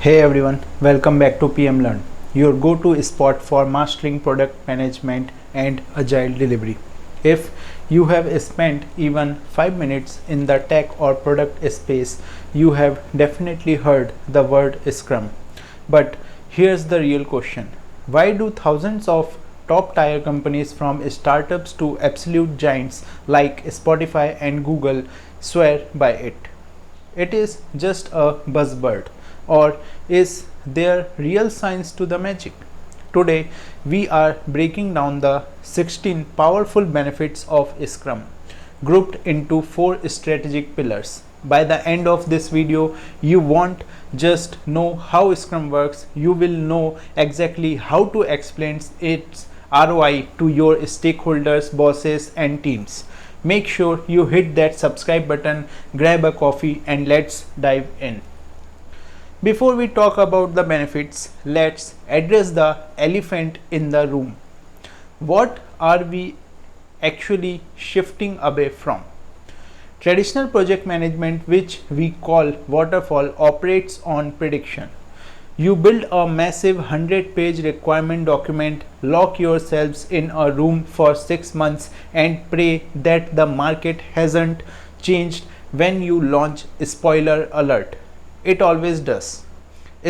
Hey everyone, welcome back to PMLearn, your go-to spot for mastering product management and agile delivery. If you have spent even 5 minutes in the tech or product space, you have definitely heard the word Scrum. But here's the real question. Why do thousands of top tier companies from startups to absolute giants like Spotify and Google swear by it? It is just a buzzword, or is there real science to the magic? Today we are breaking down the 16 powerful benefits of Scrum, grouped into 4 strategic pillars. By the end of this video, you won't just know how Scrum works, you will know exactly how to explain its ROI to your stakeholders, bosses and teams. Make sure you hit that subscribe button, grab a coffee and let's dive in. Before we talk about the benefits, let's address the elephant in the room. What are we actually shifting away from? Traditional project management, which we call Waterfall, operates on prediction. You build a massive 100-page requirement document, lock yourselves in a room for 6 months and pray that the market hasn't changed when you launch. Spoiler alert, it always does.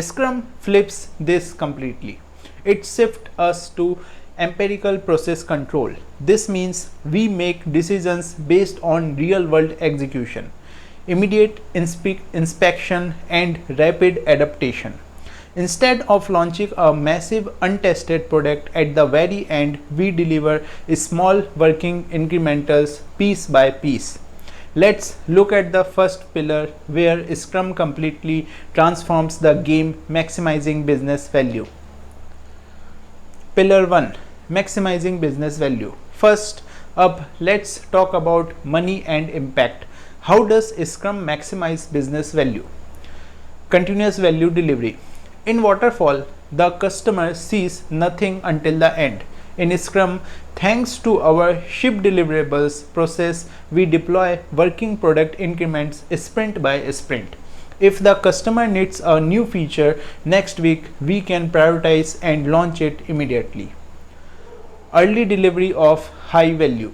Scrum flips this completely. It shifts us to empirical process control. This means we make decisions based on real-world execution, immediate inspection and rapid adaptation. Instead of launching a massive untested product at the very end, we deliver small working incrementals piece by piece. Let's look at the first pillar, where Scrum completely transforms the game, maximizing business value. Pillar 1, maximizing business value. First up, let's talk about money and impact. How does Scrum maximize business value? Continuous value delivery. In Waterfall, the customer sees nothing until the end. In Scrum, thanks to our ship deliverables process, we deploy working product increments sprint by sprint. If the customer needs a new feature next week, we can prioritize and launch it immediately. Early delivery of high value.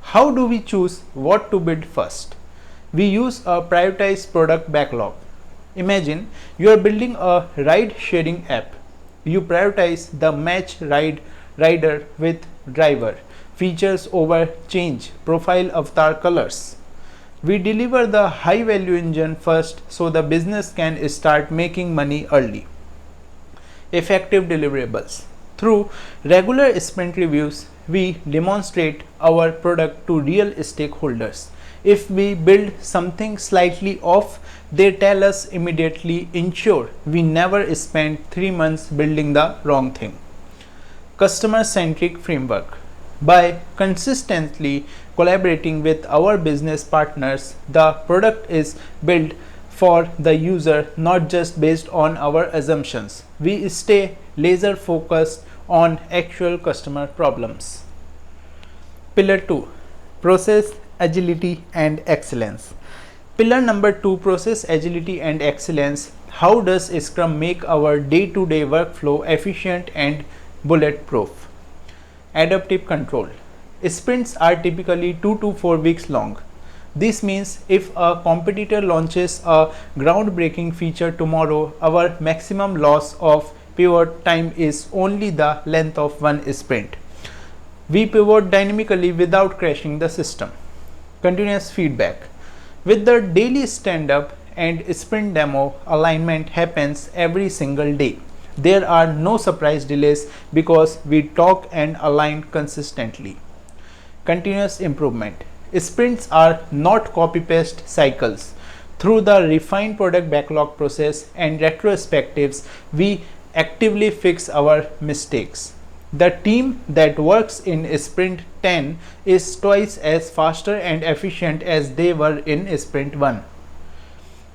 How do we choose what to build first? We use a prioritized product backlog. Imagine you are building a ride-sharing app. You prioritize the match rider with driver features over change profile avatar colors. We deliver the high-value engine first so the business can start making money early. Effective deliverables. Through regular sprint reviews, we demonstrate our product to real stakeholders. If we build something slightly off, they tell us immediately, ensure we never spend 3 months building the wrong thing. Customer-centric framework. By consistently collaborating with our business partners, the product is built for the user, not just based on our assumptions. We stay laser focused on actual customer problems. Pillar 2, process agility and excellence. Pillar number 2, process agility and excellence. How does Scrum make our day-to-day workflow efficient and bulletproof? Adaptive control. Sprints are typically 2 to 4 weeks long. This means if a competitor launches a groundbreaking feature tomorrow, our maximum loss of pivot time is only the length of one sprint. We pivot dynamically without crashing the system. Continuous feedback. With the daily stand-up and sprint demo, alignment happens every single day. There are no surprise delays because we talk and align consistently. Continuous improvement. Sprints are not copy-paste cycles. Through the refined product backlog process and retrospectives, we actively fix our mistakes. The team that works in sprint 10 is twice as faster and efficient as they were in sprint 1.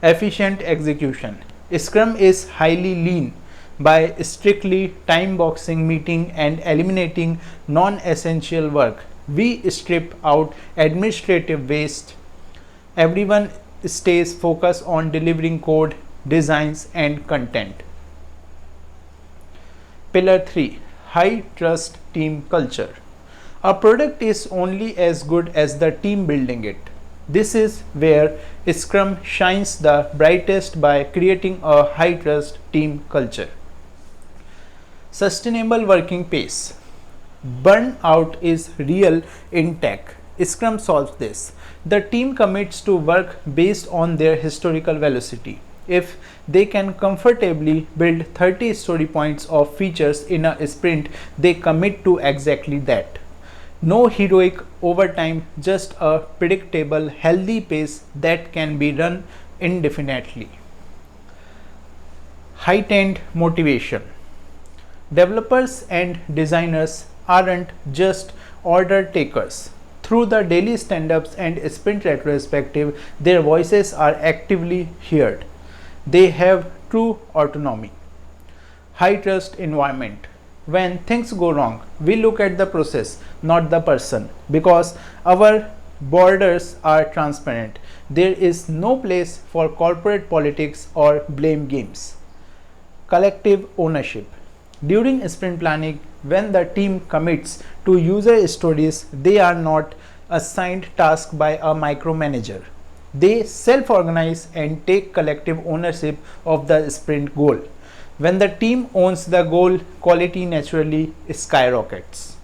Efficient execution. Scrum is highly lean. By strictly time boxing meeting and eliminating non-essential work, we strip out administrative waste. Everyone stays focused on delivering code, designs, and content. Pillar 3. High trust team culture. A product is only as good as the team building it. This is where Scrum shines the brightest by creating a high trust team culture. Sustainable working pace. Burnout is real in tech. Scrum solves this. The team commits to work based on their historical velocity. If they can comfortably build 30 story points of features in a sprint, they commit to exactly that. No heroic overtime, just a predictable, healthy pace that can be run indefinitely. Heightened motivation. Developers and designers aren't just order takers. Through the daily stand-ups and sprint retrospective, their voices are actively heard. They have true autonomy. High trust environment. When things go wrong, we look at the process, not the person, because our borders are transparent. There is no place for corporate politics or blame games. Collective ownership. During sprint planning, when the team commits to user stories, they are not assigned tasks by a micromanager. They self-organize and take collective ownership of the sprint goal. When the team owns the goal, quality naturally skyrockets.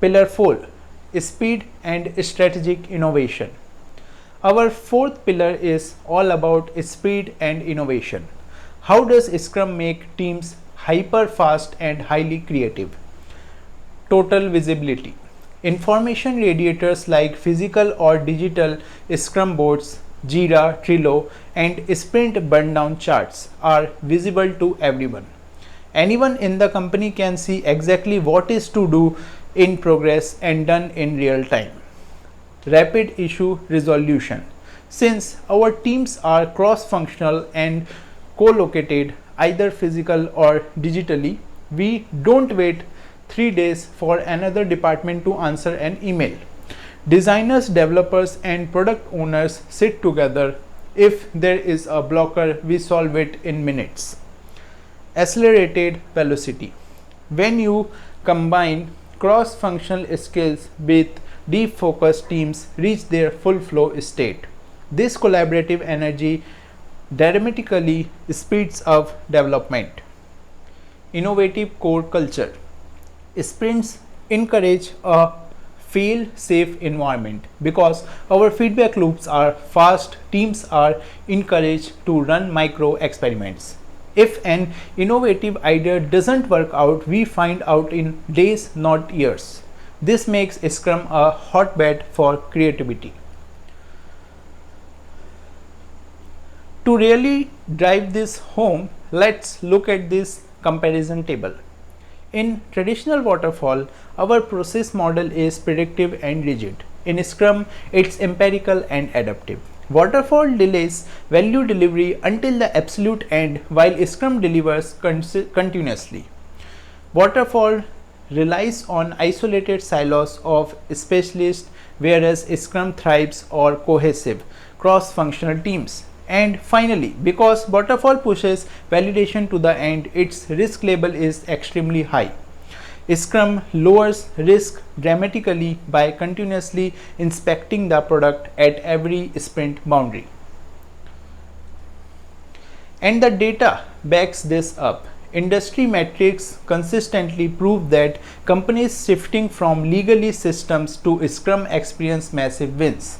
Pillar 4. Speed and strategic innovation. Our fourth pillar is all about speed and innovation. How does Scrum make teams hyper fast and highly creative? Total visibility. Information radiators like physical or digital Scrum boards, Jira, Trello, and sprint burndown charts are visible to everyone. Anyone in the company can see exactly what is to do in progress and done in real time. Rapid issue resolution. Since our teams are cross-functional and co-located either physical or digitally, we don't wait 3 days for another department to answer an email. Designers, developers, and product owners sit together. If there is a blocker, we solve it in minutes. Accelerated velocity. When you combine cross-functional skills with deep focus, teams reach their full flow state. This collaborative energy dramatically speeds up development. Innovative core culture. Sprints encourage a fail-safe environment. Because our feedback loops are fast, teams are encouraged to run micro experiments. If an innovative idea doesn't work out, we find out in days, not years. This makes Scrum a hotbed for creativity. To really drive this home, let's look at this comparison table. In traditional waterfall, our process model is predictive and rigid. In Scrum, it's empirical and adaptive. Waterfall delays value delivery until the absolute end, while Scrum delivers continuously. Waterfall relies on isolated silos of specialists, whereas Scrum thrives on cohesive, cross-functional teams. And finally, because Waterfall pushes validation to the end, its risk level is extremely high. Scrum lowers risk dramatically by continuously inspecting the product at every sprint boundary. And the data backs this up. Industry metrics consistently prove that companies shifting from legacy systems to Scrum experience massive wins.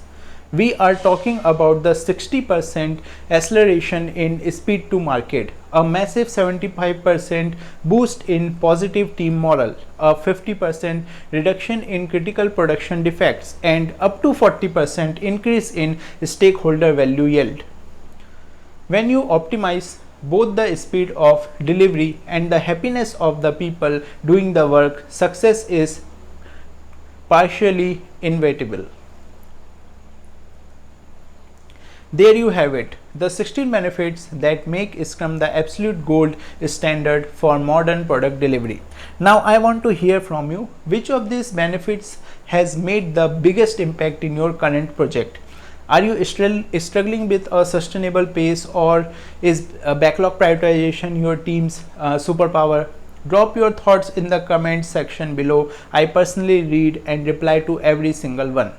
We are talking about the 60% acceleration in speed to market, a massive 75% boost in positive team morale, a 50% reduction in critical production defects, and up to 40% increase in stakeholder value yield. When you optimize both the speed of delivery and the happiness of the people doing the work, success is partially inevitable. There you have it, the 16 benefits that make Scrum the absolute gold standard for modern product delivery. Now I want to hear from you, which of these benefits has made the biggest impact in your current project? Are you still struggling with a sustainable pace, or is backlog prioritization your team's superpower? Drop your thoughts in the comment section below. I personally read and reply to every single one.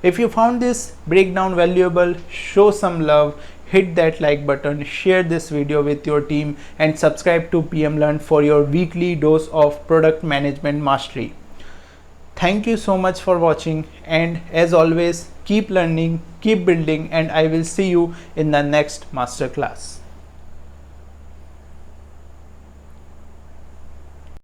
If you found this breakdown valuable, show some love, hit that like button, share this video with your team, and subscribe to PMLearn for your weekly dose of product management mastery. Thank you so much for watching, and as always, keep learning, keep building, and I will see you in the next masterclass.